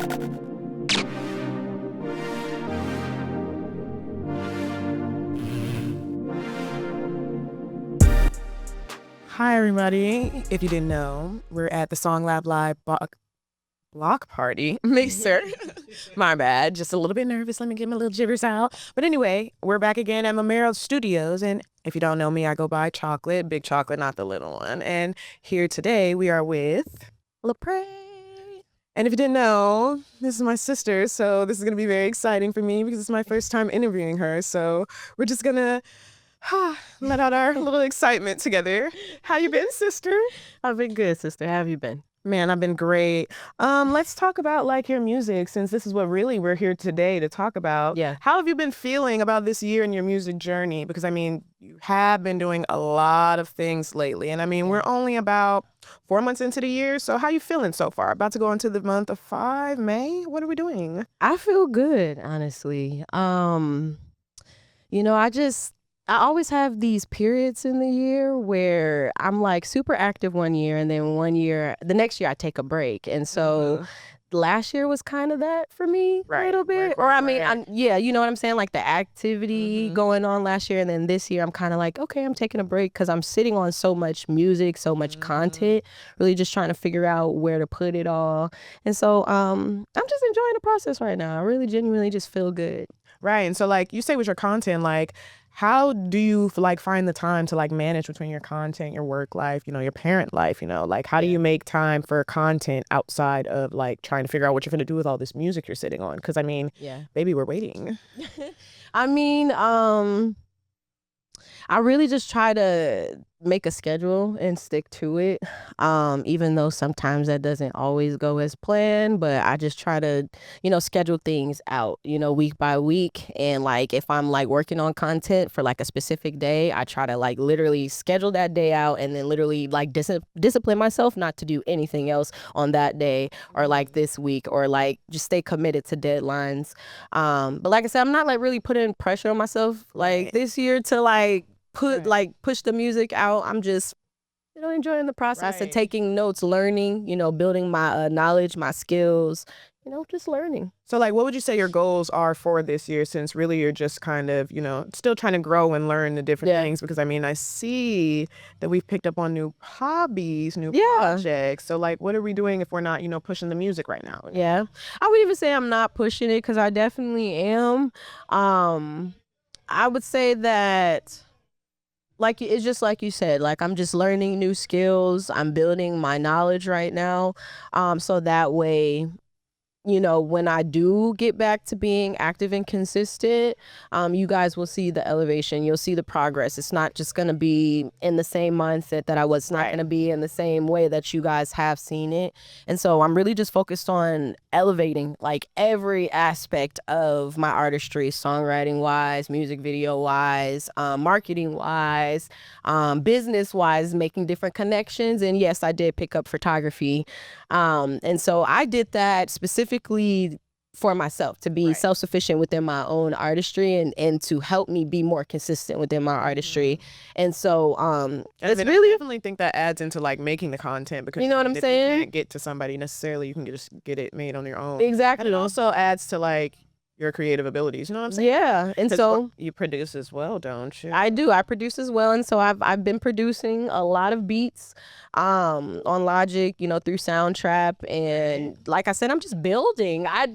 Hi, everybody. If you didn't know, we're at the SongLab Live block party mixer. My bad. Just a little bit nervous. Let me get my little jitters out. But anyway, we're back again at Marmera Studios. And if you don't know me, I go by Chocolate, Big Chocolate, not the little one. And here today we are with Lapre. And if you didn't know, this is my sister. So this is going to be very exciting for me because it's my first time interviewing her. So we're just going to let out our little excitement together. How you been, sister? I've been good, sister. How have you been? Man, I've been great. Let's talk about like your music, since this is what really we're here today to talk about. Yeah. How have you been feeling about this year in your music journey? Because I mean, you have been doing a lot of things lately. And I mean, we're only about 4 months into the year. So how you feeling so far? About to go into the month of May? What are we doing? I feel good, honestly. I always have these periods in the year where I'm like super active one year, and then the next year I take a break. And so last year was kind of that for me a little bit. You know what I'm saying? Like the activity going on last year, and then this year I'm kind of like, okay, I'm taking a break because I'm sitting on so much music, so much content, really just trying to figure out where to put it all. And so I'm just enjoying the process right now. I really genuinely just feel good. Right. And so like you say with your content, like how do you like find the time to like manage between your content, your work life, you know, your parent life, you know, like how do you make time for content outside of like trying to figure out what you're going to do with all this music you're sitting on? Because I mean, baby, we're waiting. I mean, I really just try to make a schedule and stick to it, even though sometimes that doesn't always go as planned. But I just try to, schedule things out, week by week. And like if I'm like working on content for like a specific day, I try to like literally schedule that day out and then literally like discipline myself not to do anything else on that day or like this week, or like just stay committed to deadlines. But like I said, I'm not like really putting pressure on myself like this year to like push the music out. I'm just enjoying the process and taking notes, learning, building my knowledge, my skills, just learning. So like what would you say your goals are for this year, since really you're just kind of still trying to grow and learn the different things? Because I mean, I see that we've picked up on new hobbies, new projects. So like what are we doing if we're not pushing the music right now? I would even say I'm not pushing it, because I definitely am. I would say that like it's just like you said, like I'm just learning new skills. I'm building my knowledge right now. So that way, when I do get back to being active and consistent, you guys will see the elevation. You'll see the progress. It's not just going to be in the same mindset that I was, not going to be in the same way that you guys have seen it. And so I'm really just focused on elevating like every aspect of my artistry, songwriting wise, music video wise, marketing wise, business wise, making different connections. And yes, I did pick up photography. And so I did that specifically for myself, to be self-sufficient within my own artistry and to help me be more consistent within my artistry. And so it's really, I definitely think that adds into like making the content, because you know what I'm saying? You can't get to somebody necessarily, you can just get it made on your own. Exactly. And it also adds to like your creative abilities, you know what I'm saying? Yeah. And so you produce as well, don't you? I do. I produce as well. And so I've been producing a lot of beats on Logic, through Soundtrap. And like I said, I'm just building. I'm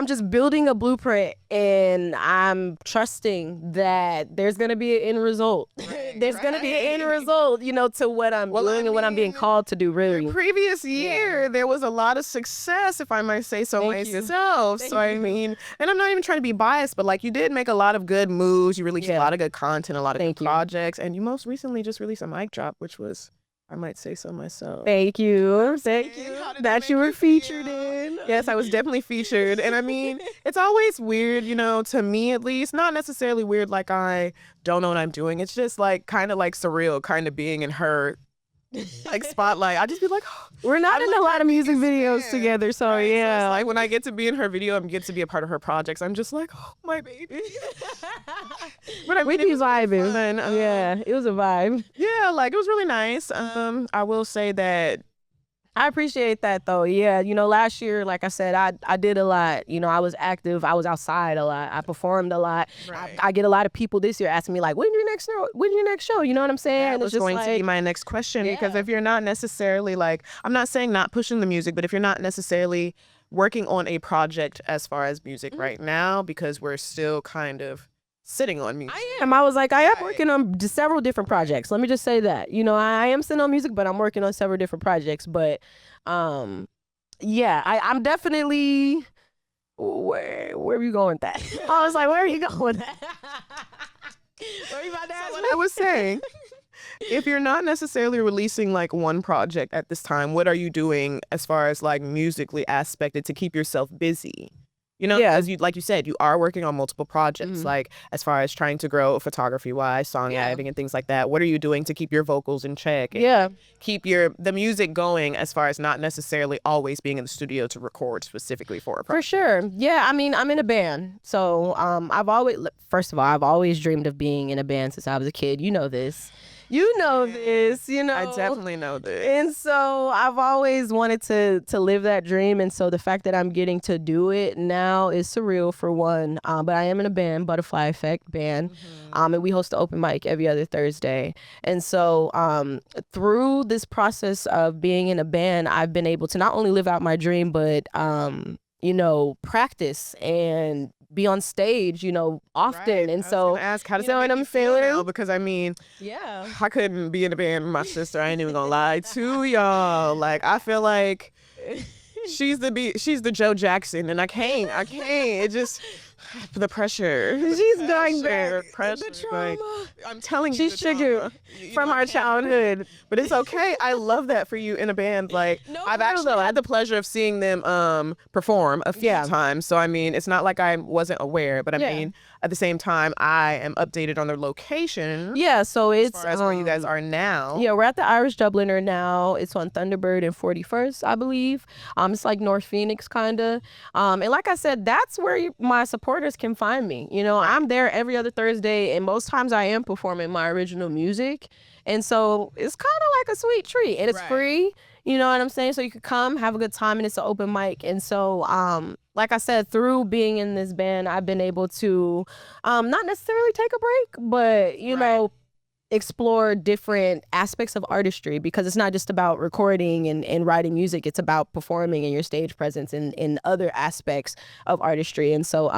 just building a blueprint, and I'm trusting that there's going to be an end result. There's going to be an end result, to what I'm doing and what I'm being called to do, really. The previous year, there was a lot of success, if I might say so myself. So I mean, and I'm not even trying to be biased, but like you did make a lot of good moves. You released a lot of good content, a lot of good projects. And you most recently just released a mic drop, which was, I might say so myself. Thank you. That you were featured in. Yes, I was definitely featured. And I mean, it's always weird, to me at least. Not necessarily weird like I don't know what I'm doing. It's just like kind of like surreal, kind of being in her like spotlight. I just be like, oh, we're not in a lot of music videos together, so So it's like when I get to be in her video and get to be a part of her projects, I'm just like, oh, my baby. But I mean, we be vibing. Yeah, it was a vibe. Yeah, like it was really nice. I will say that I appreciate that though. Yeah, last year, like I said, I did a lot. I was active. I was outside a lot. I performed a lot. Right. I get a lot of people this year asking me like, "When's your next show? When's your next show?" You know what I'm saying? That was going to be my next question, because if you're not necessarily like, I'm not saying not pushing the music, but if you're not necessarily working on a project as far as music right now, because we're still kind of sitting on music. I am working on several different projects. Let me just say that. I am sitting on music, but I'm working on several different projects. But yeah, I'm definitely where are you going with that? I was like, where are you going with that? What are you about to ask me? I was saying, if you're not necessarily releasing like one project at this time, what are you doing as far as like musically aspected to keep yourself busy? As like you said, you are working on multiple projects, like as far as trying to grow photography-wise, songwriting and things like that. What are you doing to keep your vocals in check? And keep the music going, as far as not necessarily always being in the studio to record specifically for a project? For sure. Yeah, I mean, I'm in a band. So first of all, I've always dreamed of being in a band since I was a kid. You know this. I definitely know this. And so I've always wanted to live that dream. And so the fact that I'm getting to do it now is surreal, for one. But I am in a band, Butterfly Effect band. And we host the open mic every other Thursday. And so through this process of being in a band, I've been able to not only live out my dream, but practice and be on stage, often. Right. And so, ask, how does what I'm feeling? Because I mean, I couldn't be in a band with my sister. I ain't even gonna lie to y'all. Like, I feel like she's the Joe Jackson, and I can't. It just the pressure. She's going there. Pressure. The trauma. Like, I'm telling you, she's triggered from our childhood. But it's okay. I love that for you in a band. Like, I've actually had the pleasure of seeing them perform a few times. So I mean, it's not like I wasn't aware, but I mean, at the same time, I am updated on their location. Yeah, so it's as far as where you guys are now. Yeah, we're at the Irish Dubliner now. It's on Thunderbird and 41st, I believe. It's like North Phoenix, kind of. And like I said, that's where my supporters can find me. I'm there every other Thursday, and most times I am performing my original music. And so it's kind of like a sweet treat, and it's free. You know what I'm saying? So you could come, have a good time, and it's an open mic. And so, like I said, through being in this band, I've been able to not necessarily take a break, but, explore different aspects of artistry, because it's not just about recording and writing music. It's about performing and your stage presence and other aspects of artistry. And so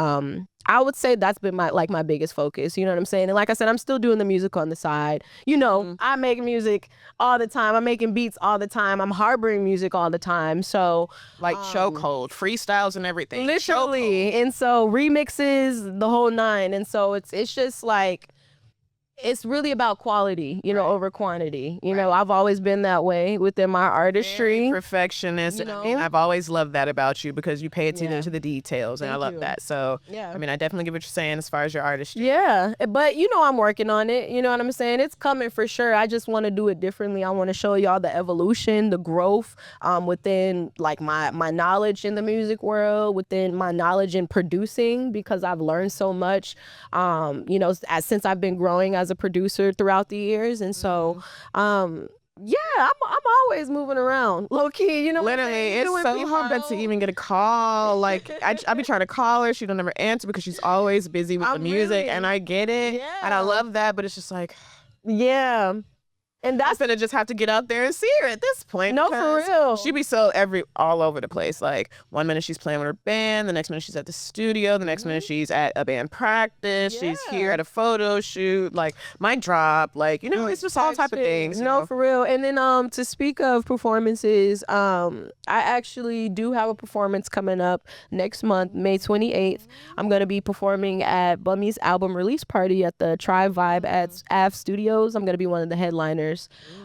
I would say that's been my biggest focus. You know what I'm saying? And like I said, I'm still doing the music on the side. I make music all the time. I'm making beats all the time. I'm harboring music all the time. So like chokehold, freestyles and everything. Literally. And so remixes, the whole nine. And so it's just like, it's really about quality, over quantity. I've always been that way within my artistry. Very perfectionist. I mean, I've always loved that about you, because you pay attention to the details, and I love that. So, I mean, I definitely get what you're saying as far as your artistry. Yeah, but I'm working on it. You know what I'm saying? It's coming for sure. I just want to do it differently. I want to show y'all the evolution, the growth within like my knowledge in the music world, within my knowledge in producing, because I've learned so much, since I've been growing as a producer throughout the years. And so I'm always moving around, low key. Literally, it's so hard to even get a call. Like, I be trying to call her, she don't ever answer, because she's always busy with the music, and I get it, and I love that, but it's just like, and that's gonna just have to get out there and see her at this point. No, for real. She be all over the place. Like, one minute she's playing with her band, the next minute she's at the studio, the next minute she's at a band practice, she's here at a photo shoot, like mic drop, like, it's just all type of things. No, for real. And then to speak of performances, I actually do have a performance coming up next month, May 28th. I'm gonna be performing at Bellamy's album release party at the Tribe Vibe at AV Studios. I'm gonna be one of the headliners.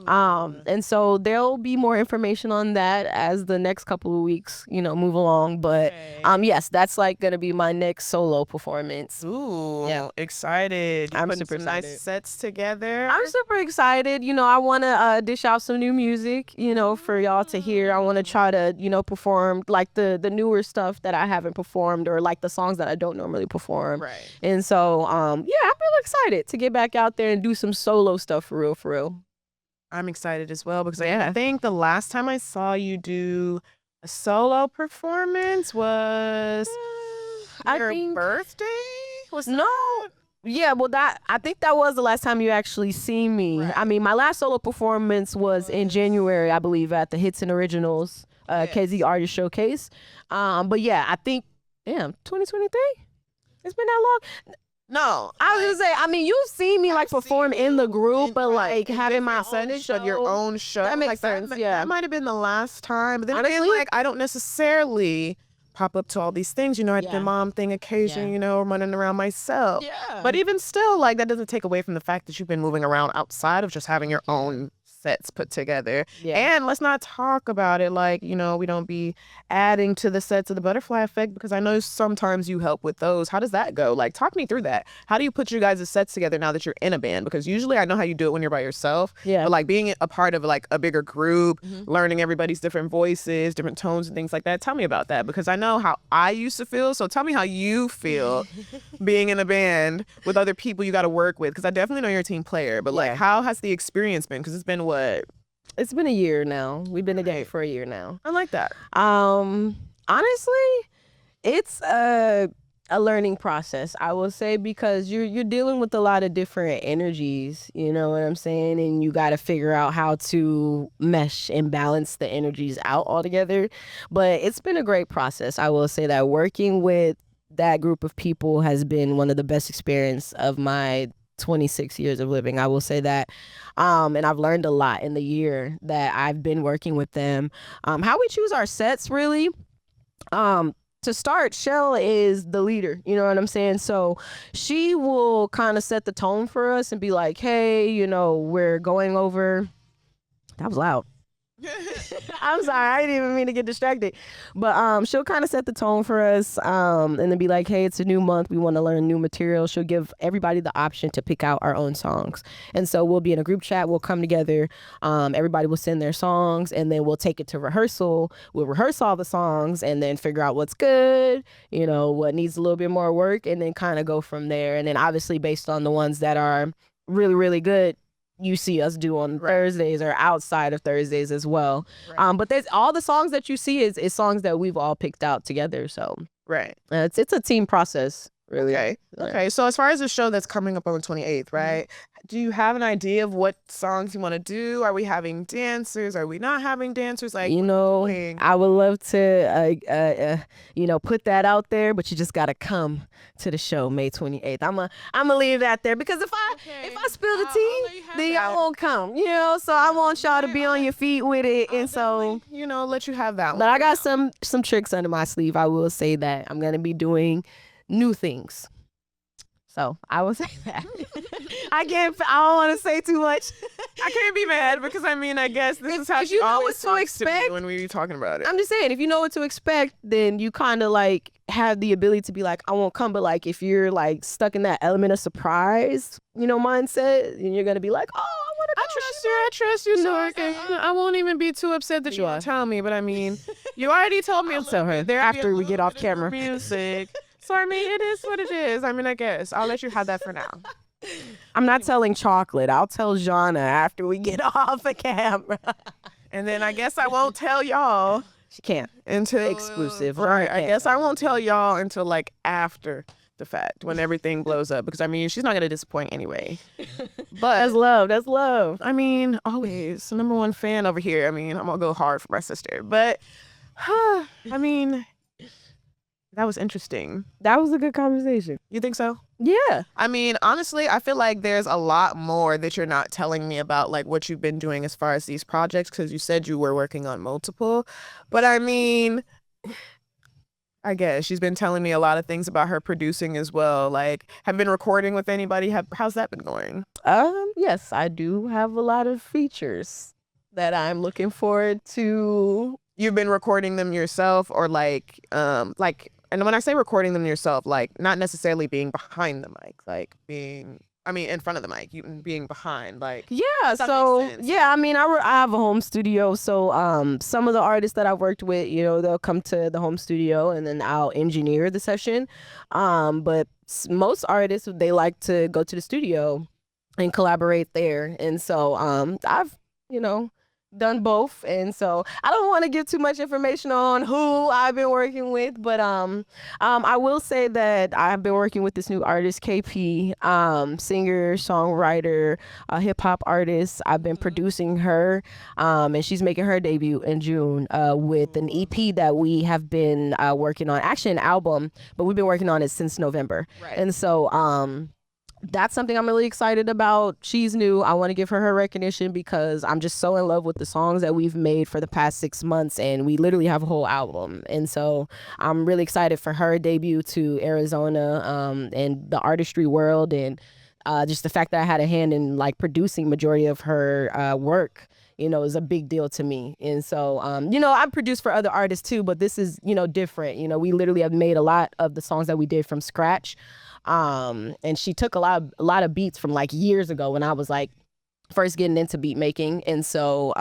And so there'll be more information on that as the next couple of weeks, move along. But yes, that's like gonna be my next solo performance. Ooh, excited. I'm super excited. Nice sets together. I'm super excited. I want to dish out some new music, for y'all to hear. I want to try to, perform like the newer stuff that I haven't performed, or like the songs that I don't normally perform. Right. And so, I'm really excited to get back out there and do some solo stuff for real. I'm excited as well because I think the last time I saw you do a solo performance was your birthday? Yeah, well, I think that was the last time you actually seen me. Right. I mean, my last solo performance was in January, I believe, at the Hits and Originals KZ Artist Showcase. But yeah, I think, 2023? It's been that long? No, I was gonna say, I mean, you've seen me like perform in the group, but like having my own show. your own show. That makes sense, That might have been the last time. But then again, Honestly? like I don't necessarily pop up to all these things. You know, I did the mom thing occasionally, you know, running around myself. Yeah. But even still, like that doesn't take away from the fact that you've been moving around outside of just having your own sets put together. Yeah. And let's not talk about it like, you know, we don't be adding to the sets of the butterfly effect because I know sometimes you help with those. How does that go? Like, talk me through that. How do you put your guys' sets together now that you're in a band? Because usually I know how you do it when you're by yourself. Yeah. But like being a part of like a bigger group, learning everybody's different voices, different tones and things like that. Tell me about that because I know how I used to feel. So tell me how you feel being in a band with other people you got to work with because I definitely know you're a team player. But like, how has the experience been? Because it's been what? It's been a year now. We've been together for a year now. I like that. Honestly, it's a learning process, I will say, because you're dealing with a lot of different energies, you know what I'm saying? And you got to figure out how to mesh and balance the energies out altogether. But it's been a great process. I will say that working with that group of people has been one of the best experience of my 26 years of living. I will say that. And I've learned a lot in the year that I've been working with them. How we choose our sets, really. To start, Shell is the leader, you know what I'm saying? So she will kind of set the tone for us and be like, hey, you know, we're going over. That was loud. I'm sorry, I didn't even mean to get distracted. But she'll kind of set the tone for us and then be like, hey, it's a new month. We want to learn new material. She'll give everybody the option to pick out our own songs. And so we'll be in a group chat. We'll come together. Everybody will send their songs and then we'll take it to rehearsal. We'll rehearse all the songs and then figure out what's good, you know, what needs a little bit more work, and then kind of go from there. And then obviously based on the ones that are really, really good, you see us do on Thursdays or outside of Thursdays as well. But there's all the songs that you see is songs that we've all picked out together. So it's a team process, really. Okay. So as far as the show that's coming up on the 28th, right? Do you have an idea of what songs you want to do? Are we having dancers? Are we not having dancers? Like, you know, I would love to, you know, put that out there, but you just gotta come to the show May 28th. I'm gonna leave that there because if I spill the tea, then y'all won't come. You know, so I want y'all to be on your feet with it, and so you know, let you have that one. But I got some tricks under my sleeve. I will say that I'm gonna be doing new things. So I will say that. I don't want to say too much. I can't be mad because I mean, I guess this is how you know always what to expect when we were talking about it. I'm just saying, if you know what to expect, then you kind of like have the ability to be like, I won't come. But like, if you're like stuck in that element of surprise, you know, mindset, and you're gonna be like, oh, I want to. I trust you, so I won't even be too upset that you won't tell me. But I mean, you already told me. Tell her there after we get off camera. Music. So, I mean, it is what it is. I mean, I guess I'll let you have that for now. I'm not telling Chocolate. I'll tell Jana after we get off the camera. And then I guess I won't tell y'all. She can't. Until exclusive. Right. I guess I won't tell y'all until like after the fact when everything blows up. Because, I mean, she's not going to disappoint anyway. But that's love. That's love. I mean, always. Number one fan over here. I mean, I'm going to go hard for my sister. But, I mean... That was interesting. That was a good conversation. You think so? Yeah. I mean, honestly, I feel like there's a lot more that you're not telling me about, like what you've been doing as far as these projects, because you said you were working on multiple. But I mean, I guess she's been telling me a lot of things about her producing as well. Like, have you been recording with anybody? How's that been going? Yes, I do have a lot of features that I'm looking forward to. You've been recording them yourself, or and when I say recording them yourself, like not necessarily being behind the mic, like being, I mean, in front of the mic, you being behind, like. Yeah. So yeah, I mean, I have a home studio. So some of the artists that I've worked with, you know, they'll come to the home studio and then I'll engineer the session. But most artists, they like to go to the studio and collaborate there. And so I've done both. And so I don't want to give too much information on who I've been working with, but I will say that I've been working with this new artist, KP, singer, songwriter, hip hop artist. I've been producing her, and she's making her debut in June with an EP that we have been working on, actually an album, but we've been working on it since November. Right. And so that's something I'm really excited about. She's new. I want to give her recognition because I'm just so in love with the songs that we've made for the past 6 months, and we literally have a whole album. And so I'm really excited for her debut to Arizona and the artistry world, and just the fact that I had a hand in like producing majority of her work, is a big deal to me. And so, I've produced for other artists too, but this is, different. We literally have made a lot of the songs that we did from scratch. And she took a lot of beats from like years ago when I was like first getting into beat making. And so,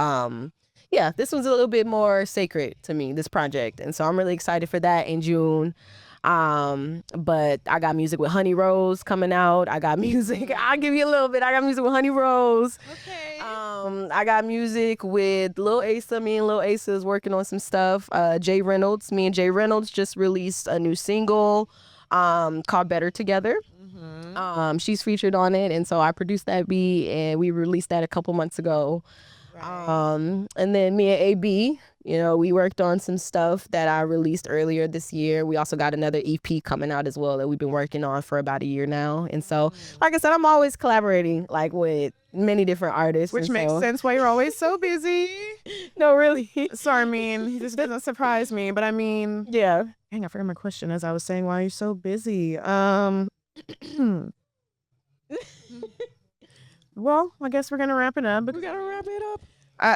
this one's a little bit more sacred to me, this project. And so I'm really excited for that in June. But I got music with Honey Rose coming out. I got music. I'll give you a little bit. I got music with Honey Rose. Okay. I got music with Lil Asa. Me and Lil Asa is working on some stuff. Jay Reynolds. Me and Jay Reynolds just released a new single called Better Together. Mm-hmm. She's featured on it, and so I produced that beat, and we released that a couple months ago. Right. And then me and AB, we worked on some stuff that I released earlier this year. We also got another EP coming out as well that we've been working on for about a year now. And so, like I said, I'm always collaborating like with many different artists. Which makes sense why you're always so busy. No, really. So, I mean, this doesn't surprise me, but I mean, Yeah. dang, I forgot my question as I was saying why you're so busy. Well, I guess we're gonna wrap it up. We gotta wrap it up.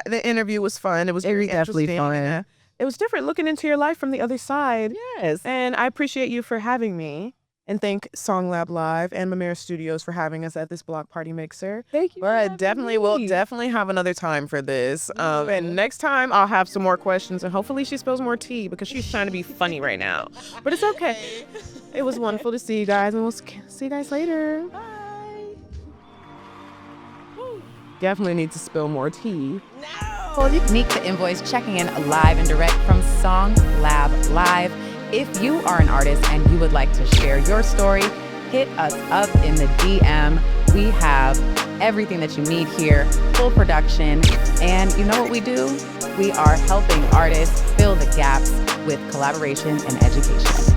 The interview was fun. It was very definitely interesting. fun. It was different looking into your life from the other side. Yes. And I appreciate you for having me. And thank SongLab Live and Marmera Studios for having us at this block party mixer. Thank you. But we'll definitely have another time for this. And next time I'll have some more questions, and hopefully she spills more tea because she's trying to be funny right now. But it's okay. It was wonderful to see you guys, and we'll see you guys later. Bye. Definitely need to spill more tea. Well, you can meet the invoice checking in live and direct from SongLab Live. If you are an artist and you would like to share your story, hit us up in the DM. We have everything that you need here, full production. And you know what we do? We are helping artists fill the gaps with collaboration and education.